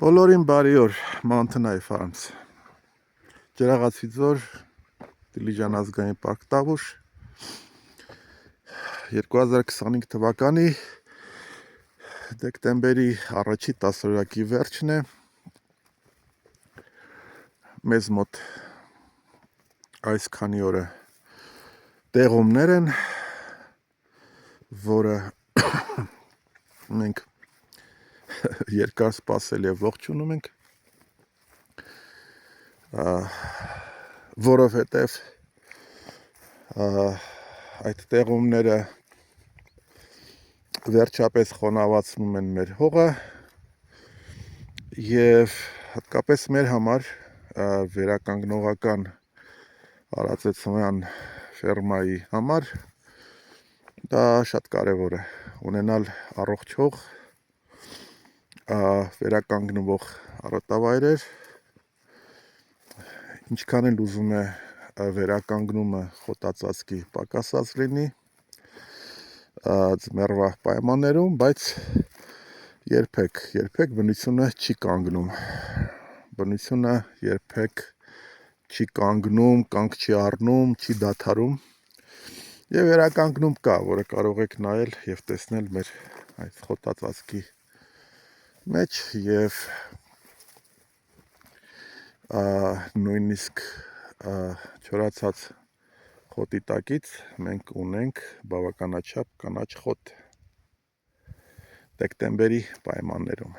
Բոլորին բարի օր, Mountain Farms։ Ջրաղացի ձոր, Դիլիջան ազգային պարկ Տավուշ 2025 թվականի դեկտեմբերի առաջի 10-օրյակի վերջն է։ Մեզ մոտ այս քանի օրը տեղումներ են, որը մենք երկար սպասել եւ ողջունում ենք, որովհետեւ այդ տեղումները վերջապես խոնավացնում են մեր հողը եւ հատկապես մեր համար վերականգնողական Արածեցյան ֆերմայի համար դա շատ կարեւոր է ունենալ առողջ հող, վերականգնվող արոտավայրեր, ինչքան էլ ուզում է վերականգնումը խոտածածկի պակասած լինի ձմեռվա պայմաններում, բայց երբեք բնությունը չի կանգնում։ Բնությունը երբեք չի կանգնում, կանգ չի առնում, չի դադարում եւ վերականգնում կա, որը կարող եք նայել եւ տեսնել մեր այդ խոտածածկի մեջ եւ նույնիսկ չորացած խոտի տակից մենք ունենք բավականաչափ կանաչ խոտ դեկտեմբերի պայմաններում։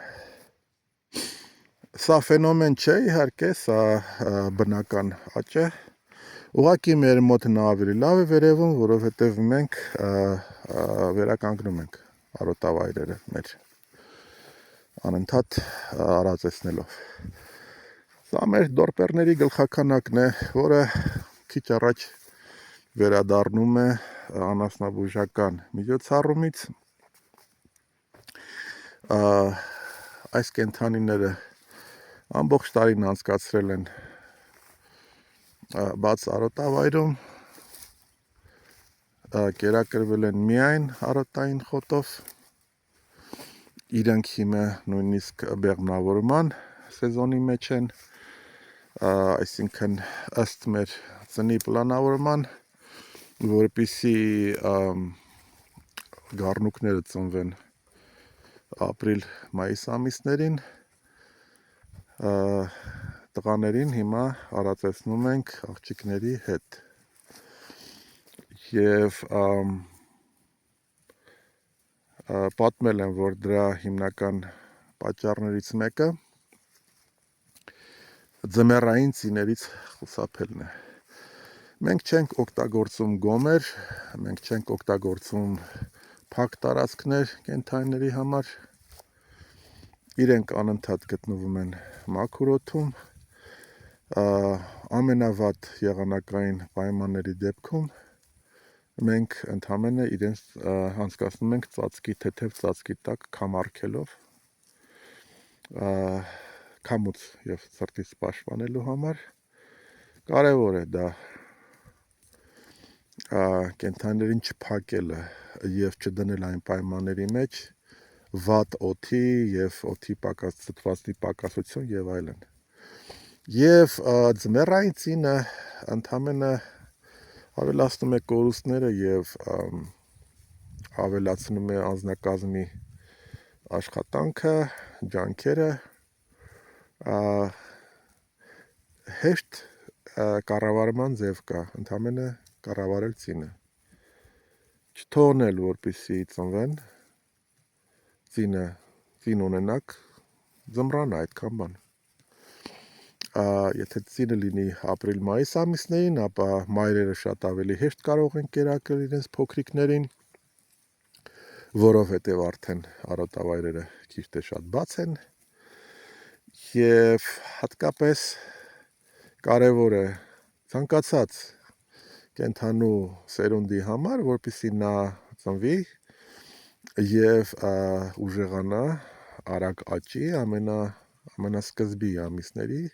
Սա ֆենոմեն չէ, իհարկե, սա բնական աճ է։ Ուղղակի մեր մոտ նա ավելի լավ է վերևում, որովհետև մենք վերականգնում ենք արոտավայրերը մեր անընդհատ արածեցնելով։ Սա մեր դորպերների գլխականակն է, որը քիչ առաջ վերադառնում է անասնաբուժական միջոցառումից։ Այս կենդանիները ամբողջ տարին անցկացրել են բաց արոտավայրում, կերակրվել են միայն արոտային խոտով, իրենք հիմա նույնիսկ բեղմնավորման սեզոնի մեջ են, այսինքն ըստ մեր ծնի պլանավորման, որպեսզի գառնուկները ծնվեն ապրիլ-մայիս ամիսներին, տղաներին հիմա արածեցնում ենք աղջիկների հետ եւ պատմել եմ, որ դրա հիմնական պատճառներից մեկը ձմեռային ծիներից խուսափելն է։ Մենք չենք օգտագործում գոմեր, մենք չենք օգտագործում փակ տարածքներ կենդանիների համար, իրենք անընդհատ գտնվում են մաքուր օդում, ամենավատ եղանակային պայմանների դեպքում մենք ընդհանրապես իրենց անցկացնում ենք թեթև ծածկի տակ քամարկելով, քամուց եւ ցրտից պաշտպանելու համար կարեւոր է դա կենդանիներին չփակելը եւ չդնել այն պայմանների մեջ վատ օդի եւ օդի ցտվածի պակասություն եւ այլն։ Եվ ձմեռային ծինը ընդհանրապես ավելացնում է կորուստները եւ ավելացնում է անձնակազմի աշխատանքը, ջանքերը, հեշտ կառավարման ձև կա, ընդհանրապես կառավարել ծինը, չթողնել որպեսզի ծնվեն, ծին ունենաք, ձմռանը այդքան բան։ Եթե ծինը լինի ապրիլ-մայիս ամիսներին, ապա մայրերը շատ ավելի հեշտ կարող են կերակրել իրենց փոքրիկներին, որովհետև արդեն արոտավայրերը քիչ թե շատ բաց են եւ հատկապես կարևոր է ցանկացած կենդանու սերունդի համար, որպեսզի նա ծնվի եւ ուժեղանա, արագ աճի ամենասկզբի ամիսների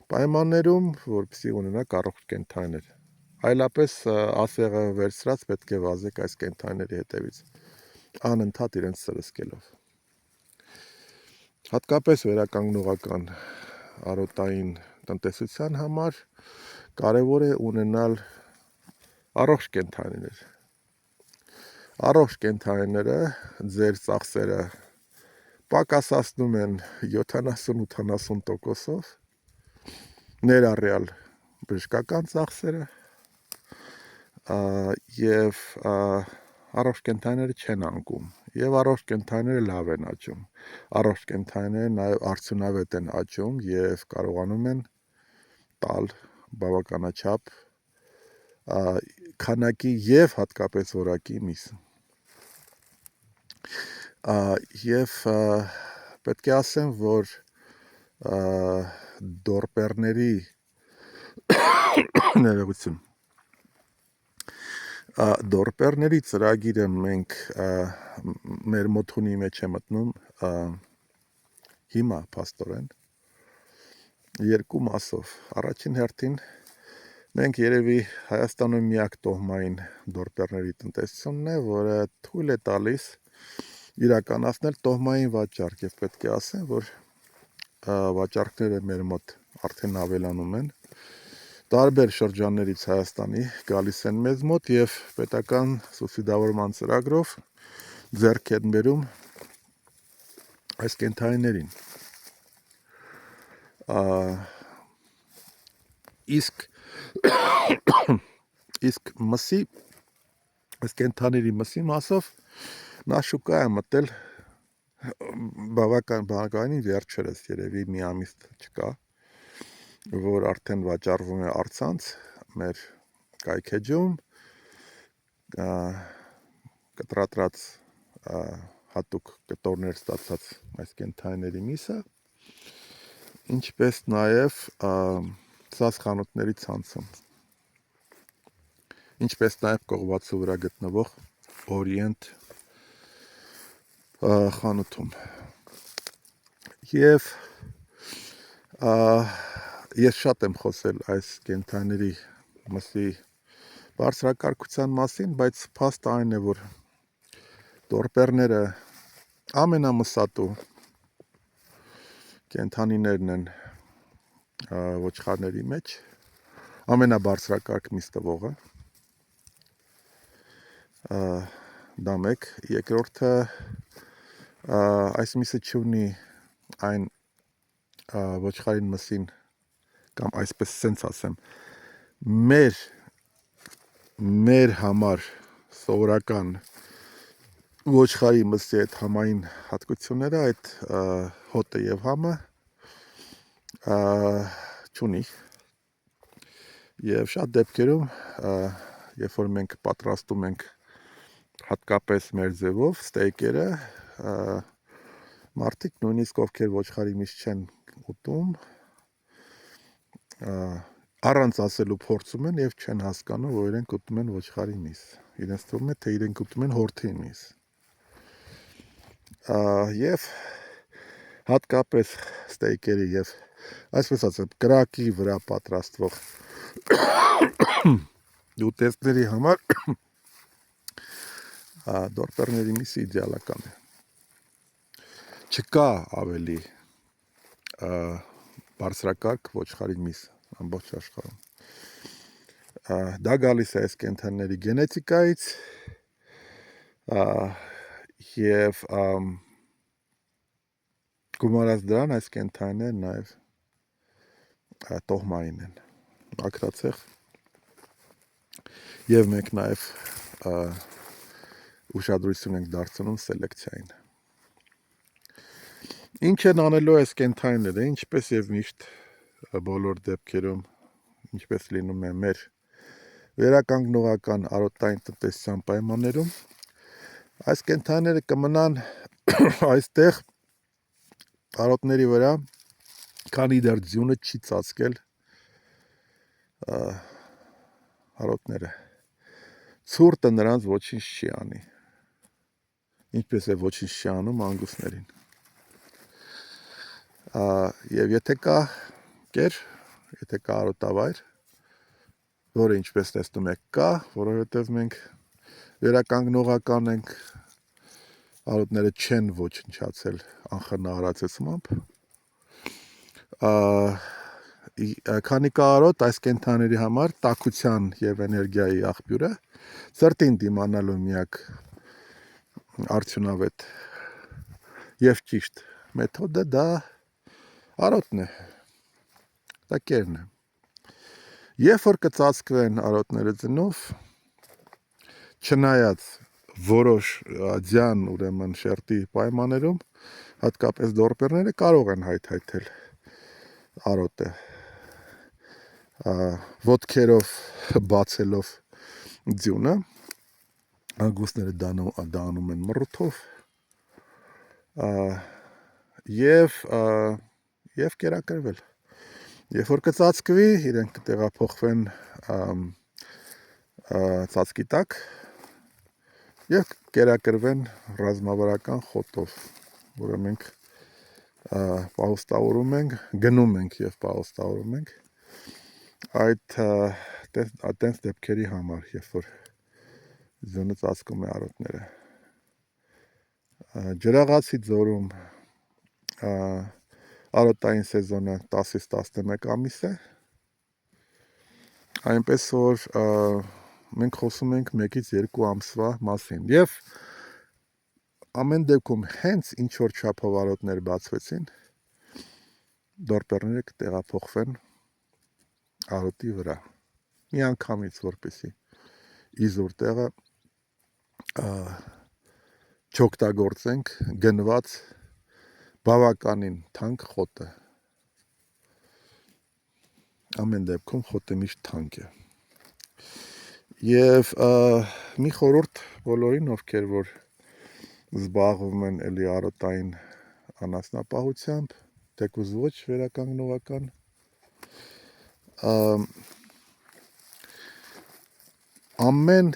պայմաններում, որպեսզի ունենաք առողջ կենդանիներ։ Այլապես ասեղը վերցրած պետք է վազեք այս կենդանիների հետևից, անընդհատ իրենց սրսկելով։ Հատկապես վերականգնողական արոտային տնտեսության համար կարևոր է ունենալ առողջ կենդանիներ։ Առողջ կենդանիները ձեր ծախսերը պակասացնում են 70-80%-ով, ներառյալ բժշկական ծախսերը, եւ առողջ կենդանիները չեն անկում, եւ առողջ կենդանիները լավ են աճում։ Առողջ կենդանիները նաեւ արդյունավետ են աճում եւ կարողանում են տալ բավականաչափ քանակի եւ հատկապես որակի միս։ Եվ պետք է ասեմ, որ դորպերների ներողություն դորպերների ծրագիրը մենք մեր մոթունի մեջ է մտնում հիմա փաստորեն երկու մասով։ Առաջին հերթին մենք երևի Հայաստանում միակ տոհմային դորպերների տնտեսությունն է, որը թույլ է տալիս իրականացնել տոհմային վաճառք, եւ պետք է ասեմ, որ վաճառքները մեր մոտ արդեն ավելանում են։ Տարբեր շրջաններից Հայաստանի գալիս են մեզ մոտ եւ պետական սուբսիդավորման ծրագրով ձեռք են բերում այս կենդանիներին։ Իսկ մսի, այս կենդանիների մսի մասով նա շուկա է մտել բավականին վերջերս, երևի մի ամիս չկա, որ արդեն վաճառվում է առցանց մեր կայքեջում, կտրատրած հատուկ կտորներ ստացած այս կենդանիների միսը, ինչպես նաև սասխանութների ցանցում, ինչպես նաև կողվածու վրա գտնվող Օրիենտ խանութում։ Եվ ես շատ եմ խոսել այս կենդանիների մսի բարձրակարգության մասին, բայց փաստը այն է, որ դորպերները ամենամսատու կենդանիներն են ոչխարների մեջ, ամենաբարձրակարգ միս տվողը, դա մեկ, երկրորդը այս միսը չունի այն ոչխարին մսին, կամ այսպես սենց ասեմ, մեր համար սովորական ոչխարի մսի այդ համային հատկությունները, այդ հոտը եւ համը չունի։ Եվ շատ դեպքերում, երբ որ մենք պատրաստում ենք հատկապես մեր ձևով ստեյքերը, մարդիկ նույնիսկ ովքեր ոչխարի միս չեն ուտում, առանց ասելու փորձում են եւ չեն հասկանում, որ իրենք ուտում են ոչխարի միս։ Իրենց թվում է, թե իրենք ուտում են հորթի միս։ Եվ հատկապես ստեյքերի եւ այսպես ասեմ, կրակի վրա պատրաստվող ուտեստների համար դորպերների միսը իդեալական է։ Չկա ավելի բարձրակարգ ոչխարի միս ամբողջ աշխարհում։ Դա գալիս է այս կենդանիների գենետիկայից եւ գումարած դրան այս կենդանիները նաեւ տոհմային են, ակրացեղ, եւ մենք նաեւ ուշադրություն ենք դարձնում սելեկցիային։ Ինչ են անելու այս կենդանիները, ինչպես եւ միշտ բոլոր դեպքերում, ինչպես լինում է մեր վերականգնողական արոտային տնտեսության պայմաններում, այս կենդանիները կմնան այստեղ արոտների վրա, քանի դեռ ձյունը չի ծածկել արոտները։ Ցուրտը նրանց ոչինչ չի անի, ինչպես է ոչինչ չի անում անգուսներին։ Եվ եթե կա կեր, եթե կա արոտավայր, որը ինչպես տեսնում եք կա, որովհետև մենք վերականգնողական ենք արոտները չեն ոչնչացել անխնահարացեցմամբ, քանի կարոտ այս կենթաների համար տաքության եւ էներգիայի աղբյուր է, սրտին դիմանալու միակ արդյունավետ եւ ճիշտ մեթոդը դա արոտն է, դա կերն է։ Երբ որ կծածկվեն արոտները ձնով, չնայած որոշ ձյան ուրեմն շերտի պայմաններում, հատկապես դորպերները կարող են հայթայթել արոտը, ոտքերով բացելով ձյունը, անգուստները դանում են մռութով եւ կերակրվել։ Երբ որ կծածկվի, իրենք կտեղափոխվեն ծածկի տակ եւ կերակրվեն ռազմավարական խոտով, որը մենք պահոստավորում ենք, գնում ենք եւ պահոստավորում ենք այտենց դեպքերի համար, երբ որ ձյունը ծածկում է արոտները։ Ջրաղացի ձորում արոտային սեզոնը 10-ից 11 ամիս է, այնպես որ մենք խոսում ենք 1-ից 2 ամսվա մասին եւ ամեն դեպքում հենց ինչ որ չափով արոտներ բացվեցին, դորպերները կտեղափոխվեն արոտի վրա միանգամից, որպեսի իզուր տեղը չօգտագործենք գնված բավականին թանկ խոտը։ Ամեն դեպքում խոտը միշտ թանկ է։ Եվ մի խորհուրդ բոլորին, ովքեր որ զբաղվում են էլի արոտային անասնապահությամբ, թեկուզ ոչ վերականգնողական, ամեն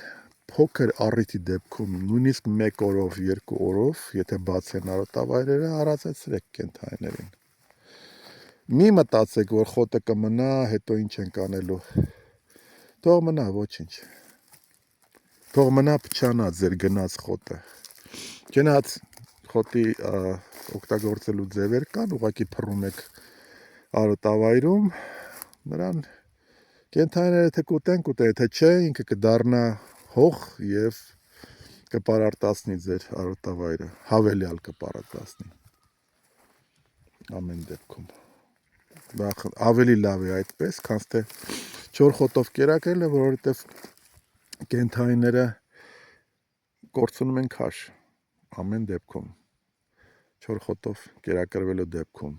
փոքր առիթի դեպքում, նույնիսկ 1 օրով, 2 օրով, եթե բաց են արոտավայրերը, հարացեցրեք կենթայիներին։ Մի մտածեք, որ խոտը կմնա, հետո ինչ ենք անելու։ Թող մնա, ոչինչ։ Թող մնա փչանա ձեր գնաց խոտը։ Գնաց խոտի օգտագործելու ձևեր կան, ուղղակի փռում եք արոտավայրում, նրան կենթայիները թե կուտեն, թե չէ, ինքը կդառնա հող եւ կպարարտացնի ձեր արոտավայրը, հավելյալ կպարարտացնի։ Ամեն դեպքում։ Դա ավելի լավ է այդպես, քան թե չոր խոտով կերակրելը, որովհետեւ կենթայիները կորցնում են քաշ ամեն դեպքում, չոր խոտով կերակրվելու դեպքում,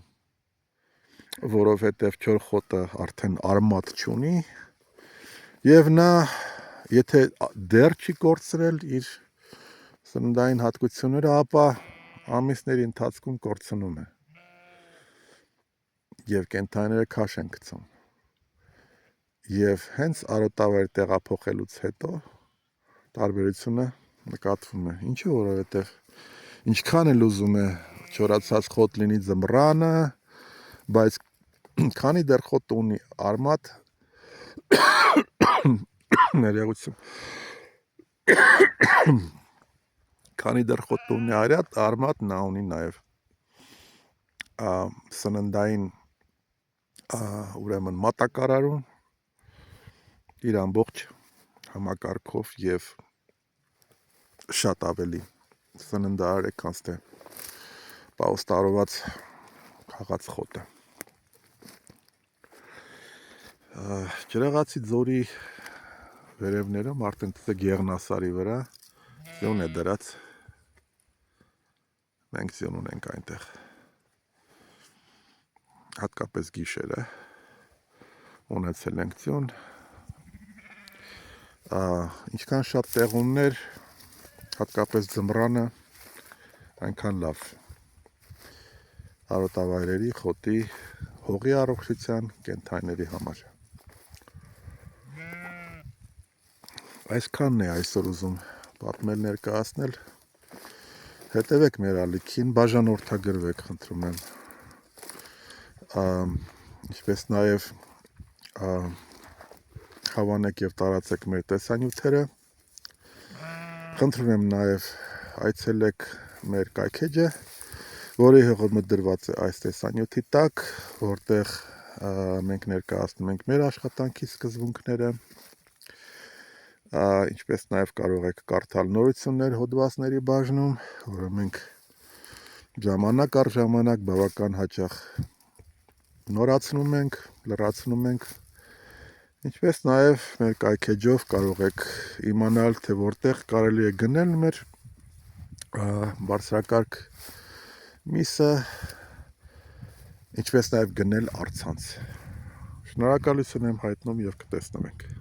որովհետեւ չոր խոտը արդեն արմատ չունի եւ նա, եթե դեռ չի կորցրել իր սննդային հատկությունները, ապա ամիսների ընթացքում կորցնում է եւ կենթայիները քաշ են գցում։ Եվ հենց արոտավայր տեղափոխելուց հետո տարբերությունը նկատվում է։ Ինչու, որովհետեւ ինչքան էլ ուզում է չորացած խոտ լինի ձմռանը, բայց քանի դեռ խոտը ունի արմատ, ներողություն, քանի դեռ խոտը ունի արմատ, նա ունի նաեւ սննդային ուրեմն մատակարարում իր ամբողջ համակարգով եւ շատ ավելի սննդարար է, քան թե պահոստարված քաղաց խոտը։ Ջրաղացի ձորի վերևներում արդեն Գեղնասարի վրա ձյուն է դրած, մենք ձյուն ունենք այնտեղ, հատկապես գիշերը ունեցել ենք ձյուն, ինչքան շատ տեղումներ, հատկապես ձմռանը, այնքան լավ արոտավայրերի, խոտի, հողի առողջության, կենթայիների համար։ Այսքանն է այսօր ուզում պատմել, ներկայացնել, հետևեք մեր ալիքին, բաժանորդագրվեք, խնդրում եմ, ինչպես նաև հավանեք եւ տարածեք մեր տեսանյութերը, խնդրում եմ նաև այցելեք մեր կայքեջը, որի հողը դրված է այս տեսանյութի տակ, որտեղ մենք ներկայացնում ենք մեր աշխատանքի սկզբունքները, ինչպես նաև կարող եք կարդալ նորություններ հոդվածների բաժնում, որը մենք ժամանակ առ ժամանակ բավական հաճախ նորացնում ենք, լրացնում ենք, ինչպես նաև մեր կայքեջով կարող եք իմանալ, թե որտեղ կարելի է գնել մեր բարձրակարգ միսը, ինչպես նաև գնել առցանց։ Շնորհակալություն եմ հայտնում եւ կտեսնենք։